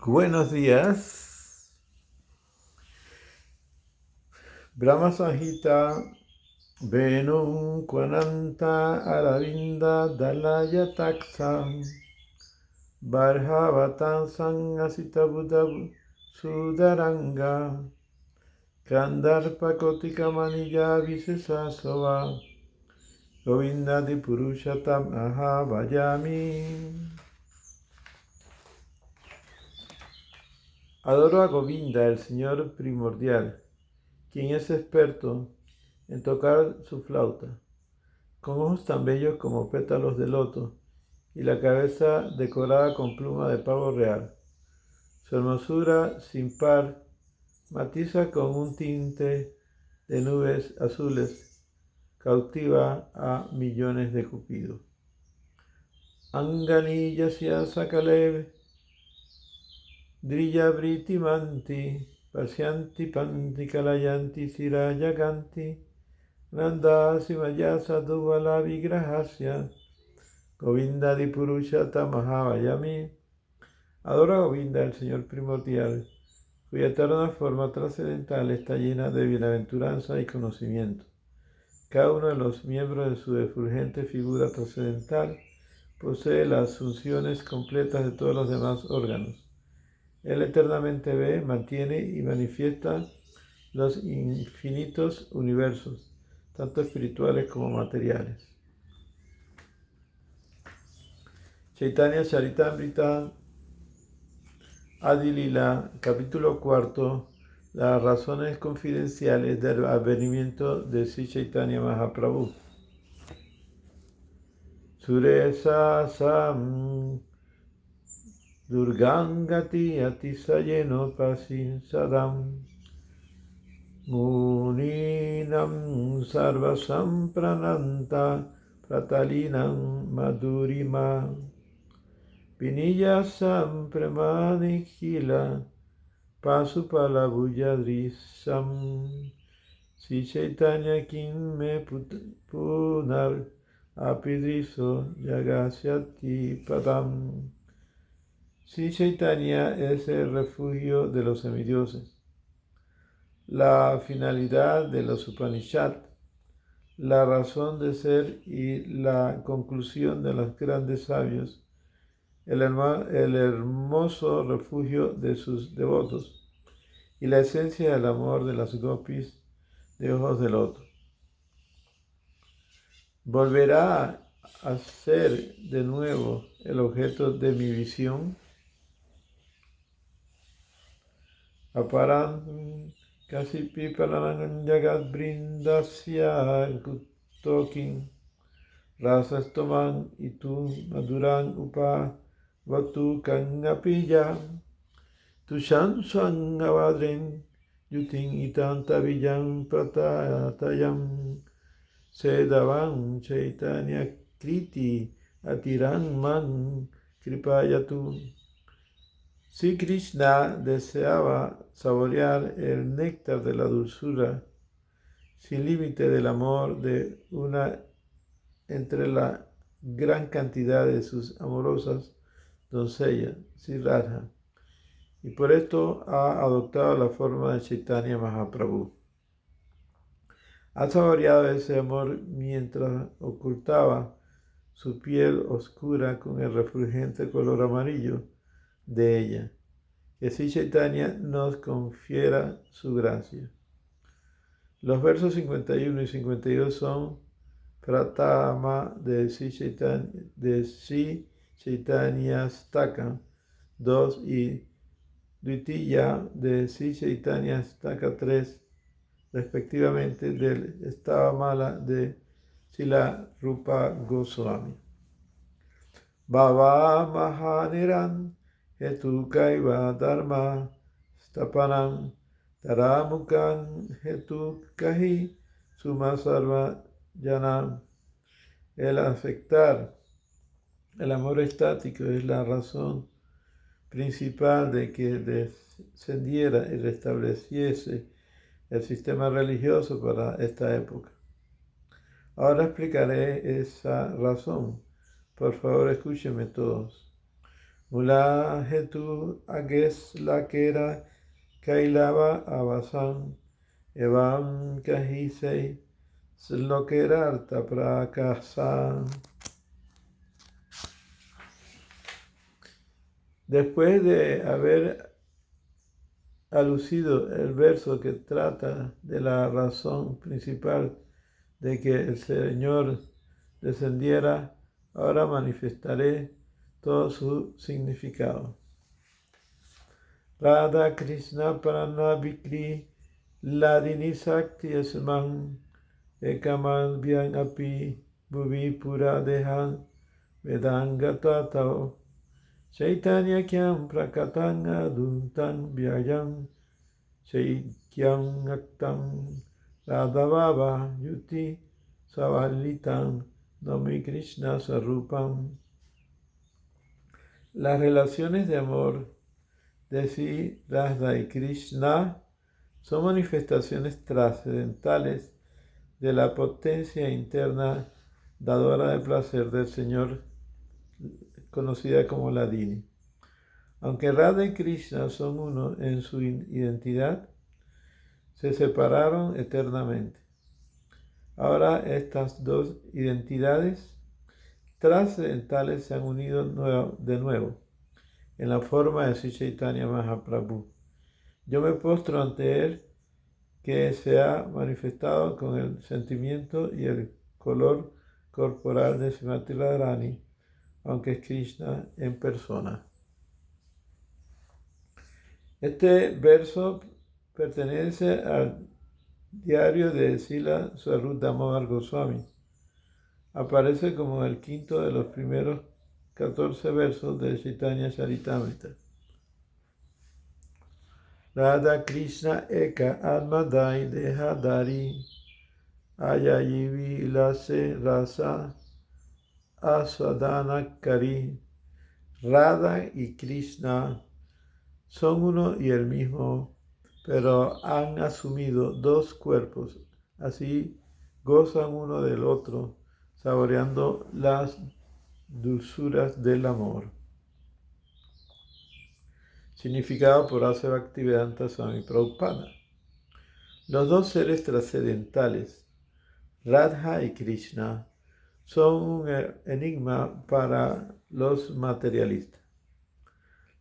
Buenos días. Brahma Sanhita Venum Kwananta Aravinda Dalaya Taksam Barhavatan Sangasita Buddha Sudaranga Kandarpa Kotika Manija Visesasova Govindadi Purushatam Aha Vayami. Adoro a Govinda, el Señor primordial, quien es experto en tocar su flauta, con ojos tan bellos como pétalos de loto y la cabeza decorada con pluma de pavo real. Su hermosura sin par matiza con un tinte de nubes azules, cautiva a millones de cupidos. Angani yasya sakalev Drija Britimanti, Pasyanti Panti Kalayanti Sirayaganti, Nanda Simayasa Duvala Vigrahasya, Govinda Di Purushata Mahavayami. Adora a Govinda, el Señor primordial, cuya eterna forma trascendental está llena de bienaventuranza y conocimiento. Cada uno de los miembros de su efulgente figura trascendental posee las funciones completas de todos los demás órganos. Él eternamente ve, mantiene y manifiesta los infinitos universos, tanto espirituales como materiales. Chaitanya Charitamrita Adi Lila, capítulo 4, las razones confidenciales del advenimiento de Sri Chaitanya Mahaprabhu. Suresa Sam Durgangati Atisayeno Pasin Sadam Muninam Sarvasam Prananta Pratalinam Madhurima Viniyasam Premanikila Pasupala Bujadrisam Si Chaitanya Kim Me Punar Apidriso Yagasyati Padam. Si Chaitanya es el refugio de los semidioses, la finalidad de los Upanishad, la razón de ser y la conclusión de los grandes sabios, el hermoso refugio de sus devotos y la esencia del amor de las gopis de ojos de loto. ¿Volverá a ser de nuevo el objeto de mi visión? Aparan Kasipi Palangan Jagat Brindasya Kutokin Rasastoman Itu Maduran Upa Vatu Kangapilla Tushan Swangavadrin Yutin Itantavillam Pratatayam Sedavan Chaitanya Kriti Atiran Man Kripayatu. Si Krishna deseaba saborear el néctar de la dulzura sin límite del amor de una entre la gran cantidad de sus amorosas doncellas, Sri Radha, y por esto ha adoptado la forma de Chaitanya Mahaprabhu. Ha saboreado ese amor mientras ocultaba su piel oscura con el refulgente color amarillo de ella. Que Sri Chaitanya nos confiera su gracia. Los versos 51 y 52 son Pratama de Sri Chaitanyastaka 2 y Dwitiya de Sri Chaitanyastaka 3, respectivamente del Stavamala de Srila Rupa Goswami. Bhava Mahaniran Hetukaiva Dharma Stapanam Taramukan Hetukahi Sumasarva Yanam. El afectar el amor estático es la razón principal de que descendiera y restableciese el sistema religioso para esta época. Ahora explicaré esa razón. Por favor, escúchenme todos. Mula hetu ages lakera kailava avasan evam kahisei slokera arta prakasa. Después de haber alucido el verso que trata de la razón principal de que el Señor descendiera, ahora manifestaré todo su significado. Radha Krishna Pranavikri Ladini Sakti Esman Ekamal Vyang Api Bhuvi Pura Dehan Vedangata Tao Chaitanya Kyam Prakatanga Duntan Vyayam Chaikyam Aktam Radhavava Yuti Savalitam Nomi Krishna Sarupam. Las relaciones de amor de Sri Radha y Krishna son manifestaciones trascendentales de la potencia interna dadora de placer del Señor, conocida como Ladini. Aunque Radha y Krishna son uno en su identidad, se separaron eternamente. Ahora estas dos identidades trascendentales se han unido de nuevo en la forma de Sri Chaitanya Mahaprabhu. Yo me postro ante él, que se ha manifestado con el sentimiento y el color corporal de Srimati Radharani, aunque es Krishna en persona. Este verso pertenece al diario de Srila Swarup Damodar Goswami. Aparece como el quinto de los primeros 14 versos de Chaitanya Charitamrita. Radha Krishna Eka Almadai Dehadari Ayayivi Lase Rasa Aswadana Kari. Radha y Krishna son uno y el mismo, pero han asumido dos cuerpos, así gozan uno del otro, saboreando las dulzuras del amor. Significado por Asa Bhaktivedanta Swami Prabhupada. Los dos seres trascendentales, Radha y Krishna, son un enigma para los materialistas.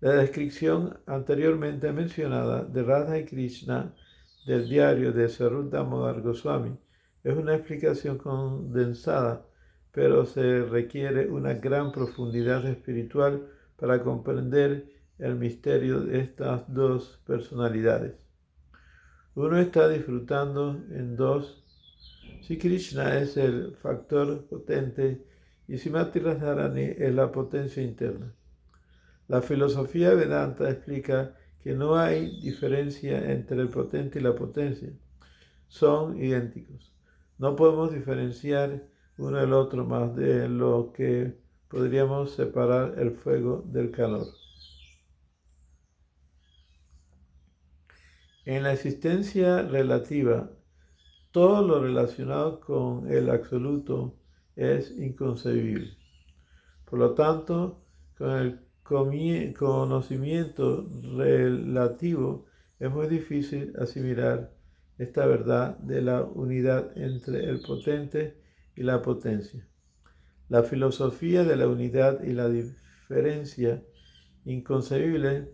La descripción anteriormente mencionada de Radha y Krishna del diario de Swarup Damodar Goswami es una explicación condensada, pero se requiere una gran profundidad espiritual para comprender el misterio de estas dos personalidades. Uno está disfrutando en dos. Si Krishna es el factor potente y Srimati Radharani es la potencia interna. La filosofía Vedanta explica que no hay diferencia entre el potente y la potencia. Son idénticos. No podemos diferenciar uno del otro más de lo que podríamos separar el fuego del calor. En la existencia relativa, todo lo relacionado con el absoluto es inconcebible. Por lo tanto, con el conocimiento relativo es muy difícil asimilar esta verdad de la unidad entre el potente y la potencia. La filosofía de la unidad y la diferencia inconcebible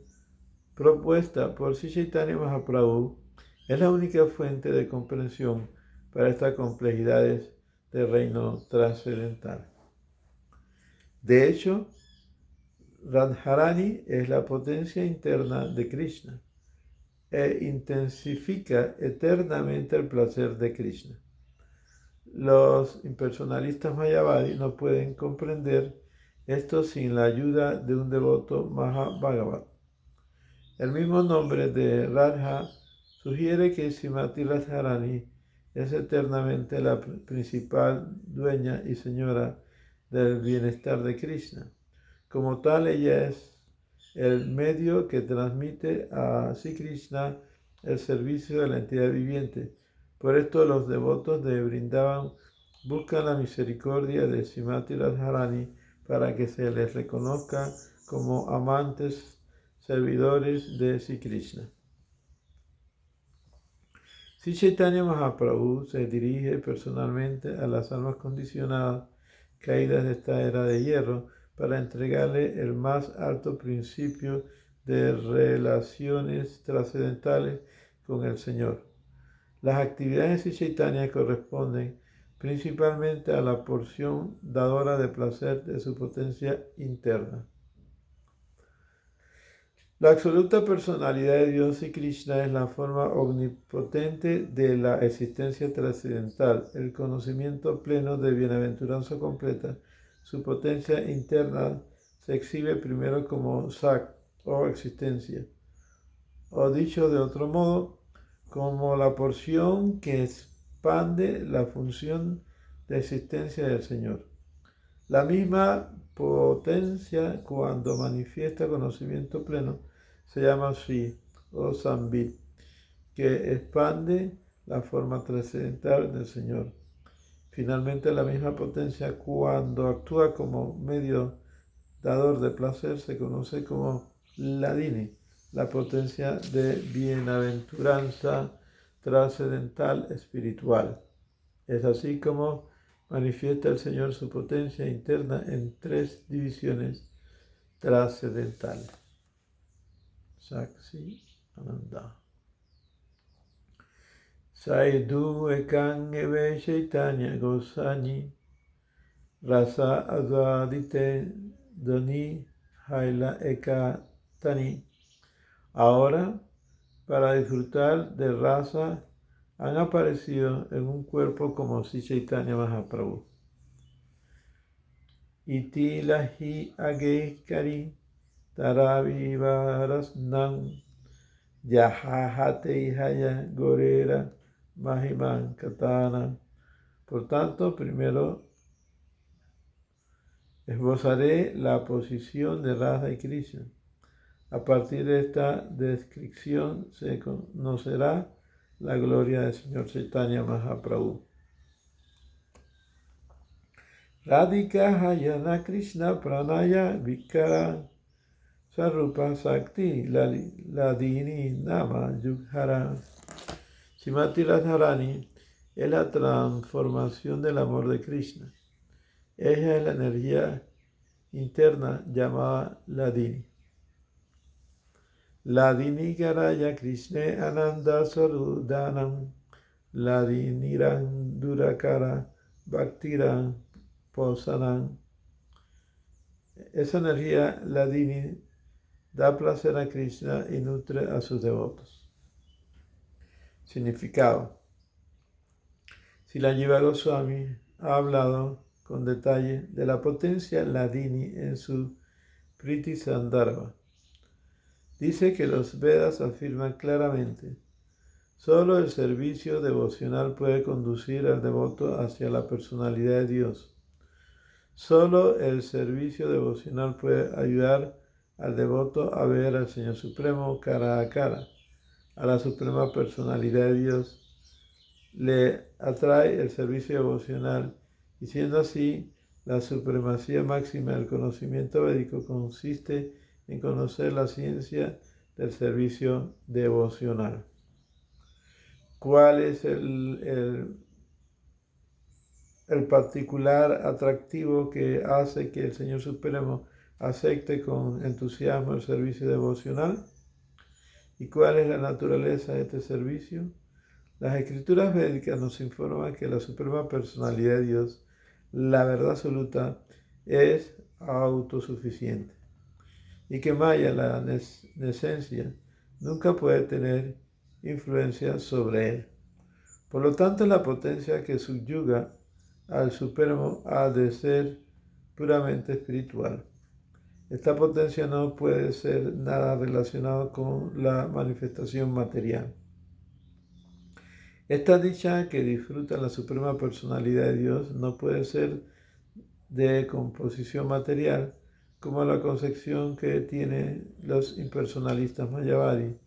propuesta por Sri Chaitanya Mahaprabhu es la única fuente de comprensión para estas complejidades del reino trascendental. De hecho, Radharani es la potencia interna de Krishna e intensifica eternamente el placer de Krishna. Los impersonalistas mayavadi no pueden comprender esto sin la ayuda de un devoto Mahabhagavat. El mismo nombre de Radha sugiere que Srimati Radharani es eternamente la principal dueña y señora del bienestar de Krishna. Como tal, ella es el medio que transmite a Sri Krishna el servicio de la entidad viviente. Por esto los devotos de Vrindavan buscan la misericordia de Srimati Radharani para que se les reconozca como amantes servidores de Sri Krishna. Sri Chaitanya Mahaprabhu se dirige personalmente a las almas condicionadas caídas de esta era de hierro para entregarle el más alto principio de relaciones trascendentales con el Señor. Las actividades de Sri Chaitanya corresponden principalmente a la porción dadora de placer de su potencia interna. La absoluta personalidad de Dios y Krishna es la forma omnipotente de la existencia trascendental, el conocimiento pleno de bienaventuranza completa. Su potencia interna se exhibe primero como Sak, o existencia, o dicho de otro modo, como la porción que expande la función de existencia del Señor. La misma potencia, cuando manifiesta conocimiento pleno, se llama Sri o Sambit, que expande la forma trascendental del Señor. Finalmente, la misma potencia, cuando actúa como medio dador de placer, se conoce como Ladini, la potencia de bienaventuranza trascendental espiritual. Es así como manifiesta el Señor su potencia interna en tres divisiones trascendentales. Saksi Ananda. Saidu Ekang Eve Chaitanya Gosani Rasa Azadite Doni Haila Eka Tani. Ahora, para disfrutar de rasa, han aparecido en un cuerpo como Sri Chaitanya Mahaprabhu. Iti lahi agekari taravi varasnam yahahate haya gorera mahiman katana. Por tanto, primero esbozaré la posición de Radha y Krishna. A partir de esta descripción se conocerá la gloria del Señor Chaitanya Mahaprabhu. Radhika Hayana Krishna Pranaya Vikara Sarupa Sakti Ladini Nama Yughara. Srimati Radharani es la transformación del amor de Krishna. Ella es la energía interna llamada Ladini. Ladini Garaya Krishna Ananda Sarudanam Ladiniran Durakara Bhaktiran Posanan. Esa energía Ladini da placer a Krishna y nutre a sus devotos. Significado. Srila Jiva Goswami ha hablado con detalle de la potencia Ladini en su Priti Sandarbha. Dice que los Vedas afirman claramente: solo el servicio devocional puede conducir al devoto hacia la personalidad de Dios. Solo el servicio devocional puede ayudar al devoto a ver al Señor Supremo cara a cara, a la Suprema Personalidad de Dios. Le atrae el servicio devocional y, siendo así, la supremacía máxima del conocimiento védico consiste en conocer la ciencia del servicio devocional. ¿Cuál es el particular atractivo que hace que el Señor Supremo acepte con entusiasmo el servicio devocional? ¿Y cuál es la naturaleza de este servicio? Las escrituras védicas nos informan que la Suprema Personalidad de Dios, la verdad absoluta, es autosuficiente y que Maya, la esencia, nunca puede tener influencia sobre él. Por lo tanto, la potencia que subyuga al Supremo ha de ser puramente espiritual. Esta potencia no puede ser nada relacionado con la manifestación material. Esta dicha que disfruta la Suprema Personalidad de Dios no puede ser de composición material, como la concepción que tienen los impersonalistas Mayavadi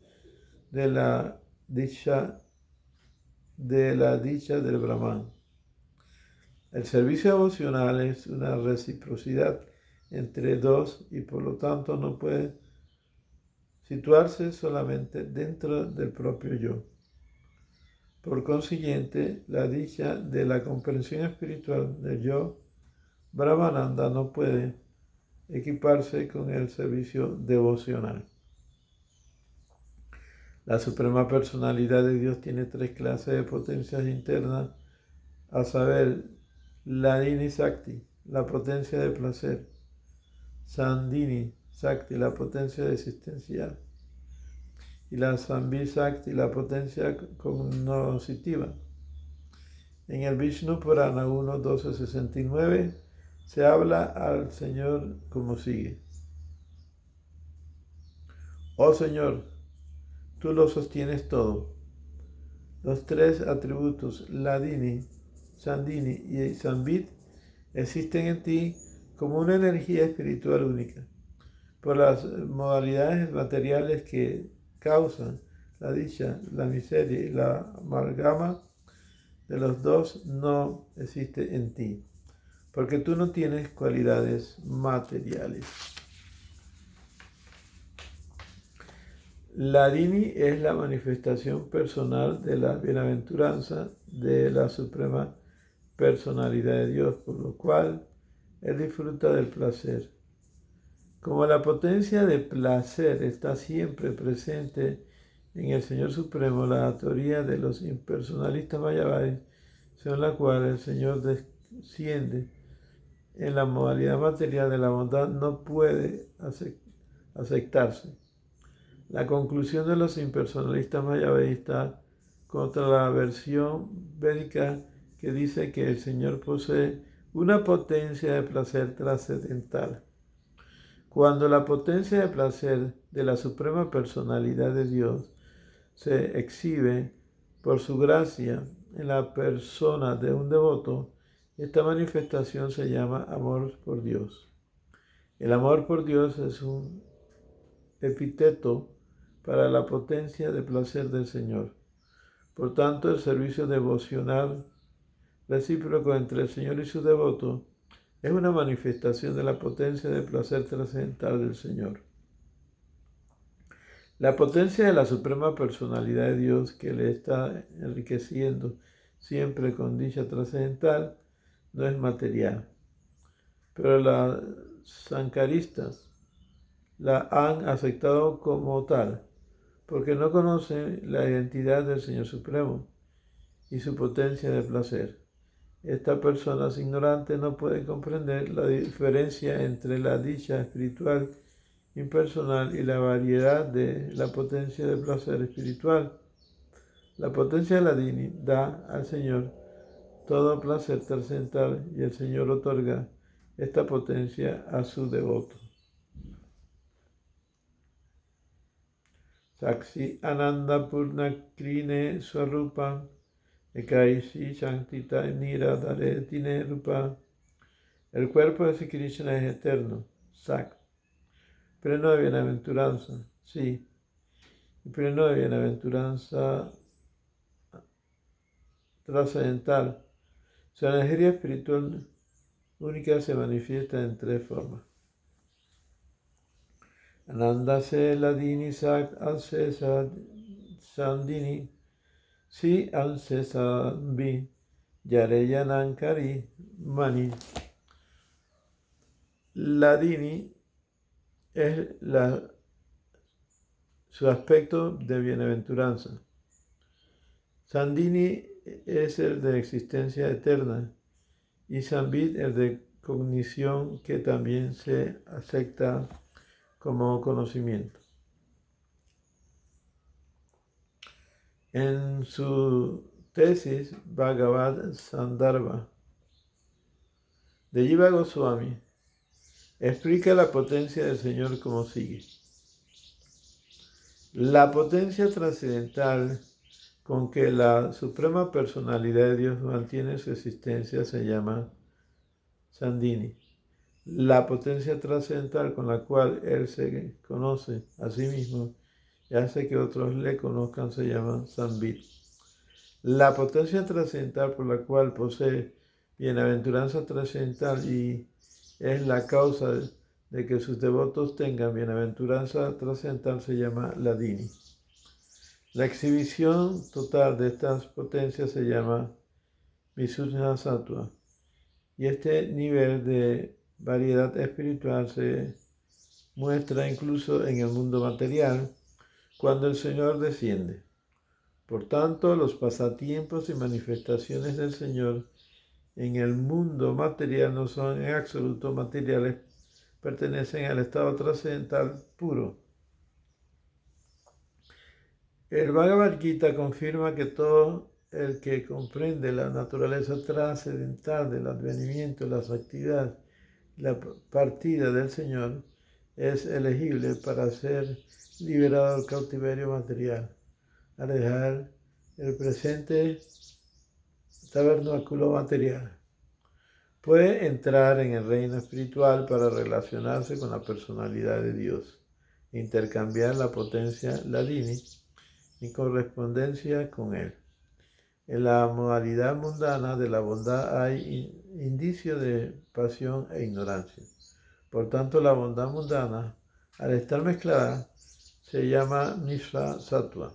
de la dicha del Brahman. El servicio devocional es una reciprocidad entre dos y por lo tanto no puede situarse solamente dentro del propio yo. Por consiguiente, la dicha de la comprensión espiritual del yo Brahmananda no puede equiparse con el servicio devocional. La Suprema Personalidad de Dios tiene tres clases de potencias internas, a saber, Hladini Sakti, la potencia de placer, Sandhini Sakti, la potencia existencial, y la Sambit Sakti, la potencia cognoscitiva. En el Vishnu Purana 1.12.69 se habla al Señor como sigue. Oh Señor, tú lo sostienes todo. Los tres atributos, Hladini, Sandhini y Sambit, existen en ti como una energía espiritual única. Por las modalidades materiales que causan la dicha, la miseria y la amalgama de los dos no existe en ti, porque tú no tienes cualidades materiales. Hladini es la manifestación personal de la bienaventuranza de la Suprema Personalidad de Dios, por lo cual Él disfruta del placer. Como la potencia de placer está siempre presente en el Señor Supremo, la teoría de los impersonalistas mayavadis, según la cual el Señor desciende en la modalidad material de la bondad, no puede aceptarse. La conclusión de los impersonalistas mayavadis está contra la versión védica que dice que el Señor posee una potencia de placer trascendental. Cuando la potencia de placer de la Suprema Personalidad de Dios se exhibe por su gracia en la persona de un devoto, esta manifestación se llama amor por Dios. El amor por Dios es un epíteto para la potencia de placer del Señor. Por tanto, el servicio devocional recíproco entre el Señor y su devoto es una manifestación de la potencia de placer trascendental del Señor. La potencia de la Suprema Personalidad de Dios, que le está enriqueciendo siempre con dicha trascendental, no es material. Pero los sankaristas la han aceptado como tal, porque no conocen la identidad del Señor Supremo y su potencia de placer. Estas personas ignorantes no pueden comprender la diferencia entre la dicha espiritual impersonal y la variedad de la potencia de placer espiritual. La potencia de Hladini da al Señor todo placer trascendental y el Señor otorga esta potencia a su devoto. Saksi Ananda Purna Krine Swarupa Ekaisi Shantita Niradare Tine Rupa. El cuerpo de Sri Krishna es eterno, Sak, pleno de bienaventuranza, sí, y pleno de bienaventuranza trascendental. Su energía espiritual única se manifiesta en tres formas. Ananda se Hladini Sak Anse Sandhini Si Anse Sambhi Yareyanankari Mani. Hladini es su aspecto de bienaventuranza. Sandhini es el de existencia eterna y Sambit el de cognición, que también se acepta como conocimiento. En su tesis Bhagavad Sandarbha de Jiva Goswami explica la potencia del Señor como sigue. La potencia trascendental con que la Suprema Personalidad de Dios mantiene su existencia se llama Sandhini. La potencia trascendental con la cual Él se conoce a sí mismo y hace que otros le conozcan se llama Sambit. La potencia trascendental por la cual posee bienaventuranza trascendental y es la causa de que sus devotos tengan bienaventuranza trascendental se llama Ladini. La exhibición total de estas potencias se llama Visuddha Sattva, y este nivel de variedad espiritual se muestra incluso en el mundo material cuando el Señor desciende. Por tanto, los pasatiempos y manifestaciones del Señor en el mundo material no son en absoluto materiales, pertenecen al estado trascendental puro. El Bhagavad Gita confirma que todo el que comprende la naturaleza trascendental del advenimiento, las actividades, la partida del Señor, es elegible para ser liberado del cautiverio material, al dejar el presente tabernáculo material. Puede entrar en el reino espiritual para relacionarse con la personalidad de Dios, intercambiar la potencia Ladini en correspondencia con él. En la modalidad mundana de la bondad hay indicio de pasión e ignorancia. Por tanto, la bondad mundana, al estar mezclada, se llama Mishra Sattva.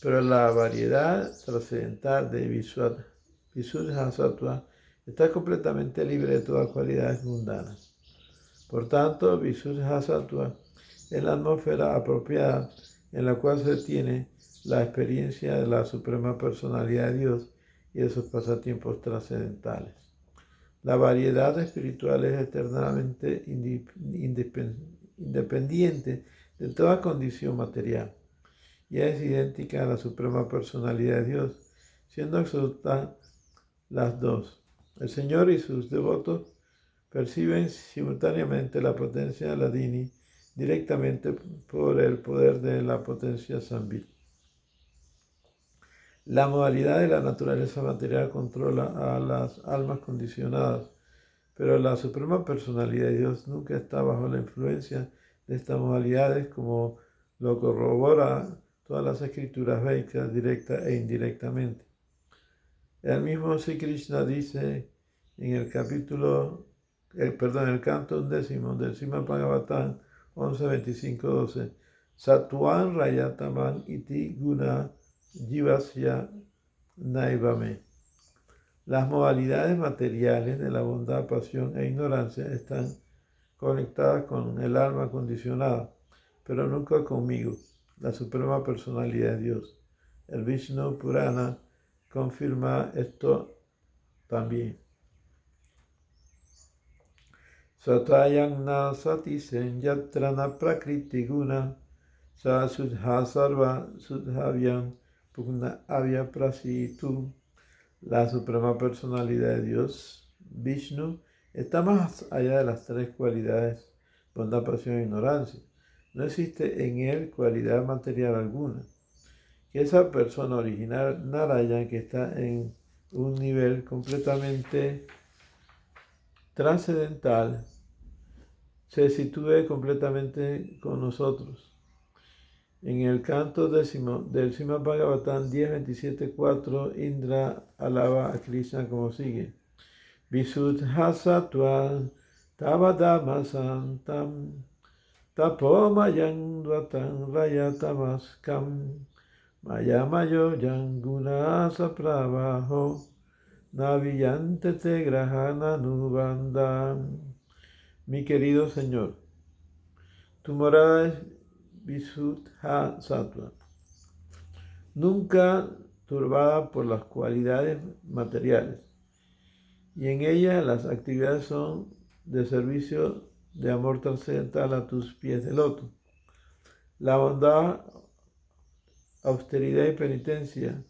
Pero la variedad trascendental de Visuddha Sattva está completamente libre de todas cualidades mundanas. Por tanto, Visuddha Sattva es la atmósfera apropiada en la cual se tiene la experiencia de la suprema personalidad de Dios y de sus pasatiempos trascendentales. La variedad espiritual es eternamente independiente de toda condición material y es idéntica a la suprema personalidad de Dios, siendo absoluta las dos. El Señor y sus devotos perciben simultáneamente la potencia Ladini directamente por el poder de la potencia Sambit. La modalidad de la naturaleza material controla a las almas condicionadas, pero la suprema personalidad de Dios nunca está bajo la influencia de estas modalidades, como lo corrobora todas las escrituras védicas directa e indirectamente. El mismo Sri Krishna dice en el canto 11 del Srimad Bhagavatam 11.25.12, Sattuvan Rajataman iti guna jivasya naivame. Las modalidades materiales de la bondad, pasión e ignorancia están conectadas con el alma condicionada, pero nunca conmigo, la suprema personalidad de Dios. El Vishnu Purana confirma esto también. Satayang na sati sen yatrana prakriti guna sa sudha sarva sudhavyam pugna avya prasitu. La suprema personalidad de Dios, Vishnu, está más allá de las tres cualidades, bondad, pasión e ignorancia. No existe en él cualidad material alguna. Que esa persona original, Narayan, que está en un nivel completamente trascendental, se sitúe completamente con nosotros. En el canto 10 del Srimad Bhagavatam 10.27.4, Indra alaba a Krishna como sigue. Visuddha Sattva Tavadama Santam Tapomayang Dvatam Rayatamaskam Mayamayo Yanguna Sapravaho Naviyante Te Grahana Nubandam. Mi querido Señor, tu morada es Visuddha Sattva, nunca turbada por las cualidades materiales, y en ella las actividades son de servicio de amor trascendental a tus pies de loto. La bondad, austeridad y penitencia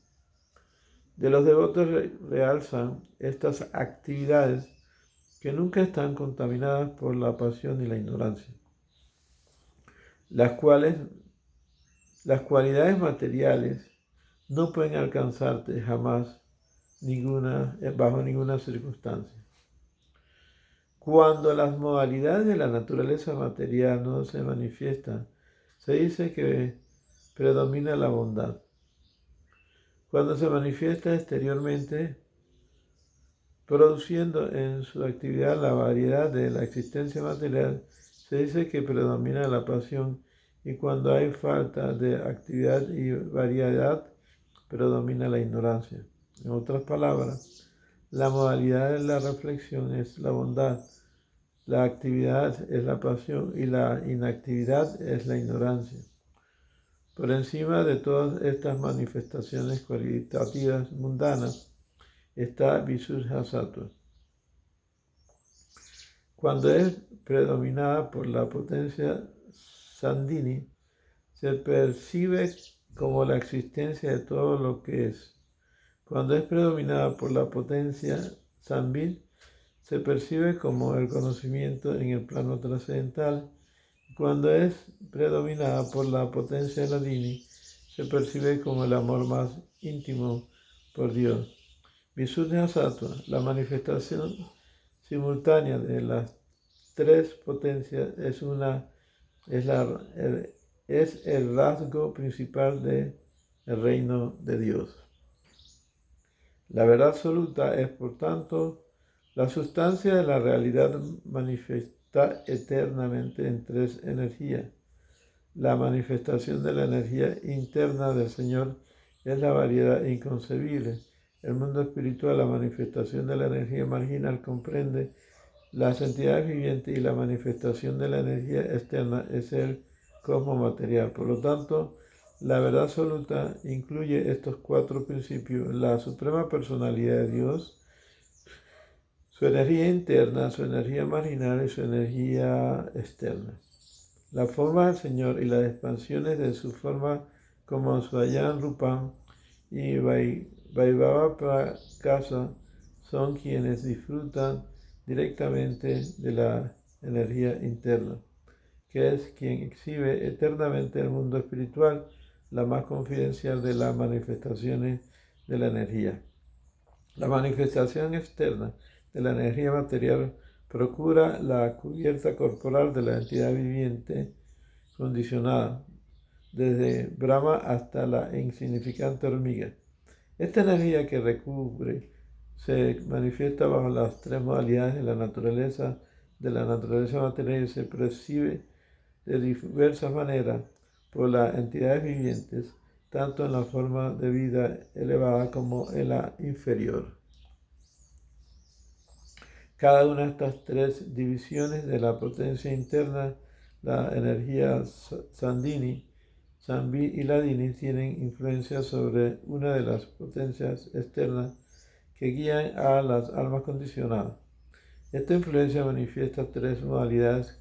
de los devotos realzan estas actividades que nunca están contaminadas por la pasión y la ignorancia, las cualidades materiales no pueden alcanzarte jamás bajo ninguna circunstancia. Cuando las modalidades de la naturaleza material no se manifiestan, se dice que predomina la bondad. Cuando se manifiesta exteriormente, produciendo en su actividad la variedad de la existencia material, Se dice que predomina la pasión y cuando hay falta de actividad y variedad, predomina la ignorancia. En otras palabras, la modalidad de la reflexión es la bondad, la actividad es la pasión y la inactividad es la ignorancia. Por encima de todas estas manifestaciones cualitativas mundanas está Visuddha Sattva. Cuando es predominada por la potencia Sandhini, se percibe como la existencia de todo lo que es. Cuando es predominada por la potencia Sambit, se percibe como el conocimiento en el plano trascendental. Cuando es predominada por la potencia Ladini, se percibe como el amor más íntimo por Dios. Visuddha Sattva, la manifestación simultánea de las tres potencias, es el rasgo principal del reino de Dios. La verdad absoluta es, por tanto, la sustancia de la realidad manifiesta eternamente en tres energías. La manifestación de la energía interna del Señor es la variedad inconcebible. El mundo espiritual, la manifestación de la energía marginal, comprende las entidades vivientes y la manifestación de la energía externa es el cosmos material. Por lo tanto, la verdad absoluta incluye estos cuatro principios: la suprema personalidad de Dios, su energía interna, su energía marginal y su energía externa. La forma del Señor y las expansiones de su forma como Swayan Rupam y Vaibhava Prakasa son quienes disfrutan directamente de la energía interna, que es quien exhibe eternamente el mundo espiritual, la más confidencial de las manifestaciones de la energía. La manifestación externa de la energía material procura la cubierta corporal de la entidad viviente condicionada, desde Brahma hasta la insignificante hormiga. Esta energía que recubre se manifiesta bajo las tres modalidades de la naturaleza material y se percibe de diversas maneras por las entidades vivientes, tanto en la forma de vida elevada como en la inferior. Cada una de estas tres divisiones de la potencia interna, la energía Sandhini, Sambit y Ladini, tienen influencia sobre una de las potencias externas que guían a las almas condicionadas. Esta influencia manifiesta tres modalidades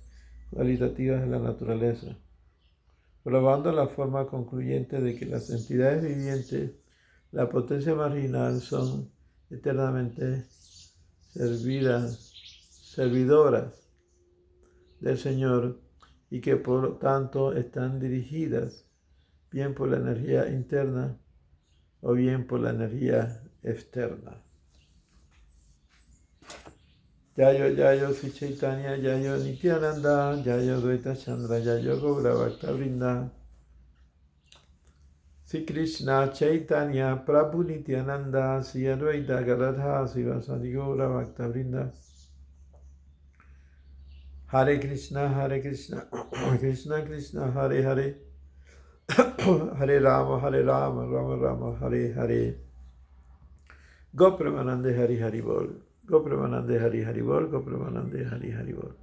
cualitativas de la naturaleza, probando la forma concluyente de que las entidades vivientes, la potencia marginal, son eternamente servidoras del Señor y que por tanto están dirigidas bien por la energía interna o bien por la energía externa. Yayo Sri Chaitanya, Yayo Nityananda, Yayo Dvaita Chandra, Yayo Gaura Bhakta Vrinda. Sri Krishna Chaitanya Prabhu Nityananda, Sri Advaita Gadadhara Sivasadi Gaura Bhakta Vrinda. Hare Krishna, Krishna Krishna, Hare Hare, Hare Rama, Rama Rama, Hare Hare. Go Premanande Hari Hari Bol. Go Premanande Hari Hari Bol. Go Premanande Hari Hari Bol.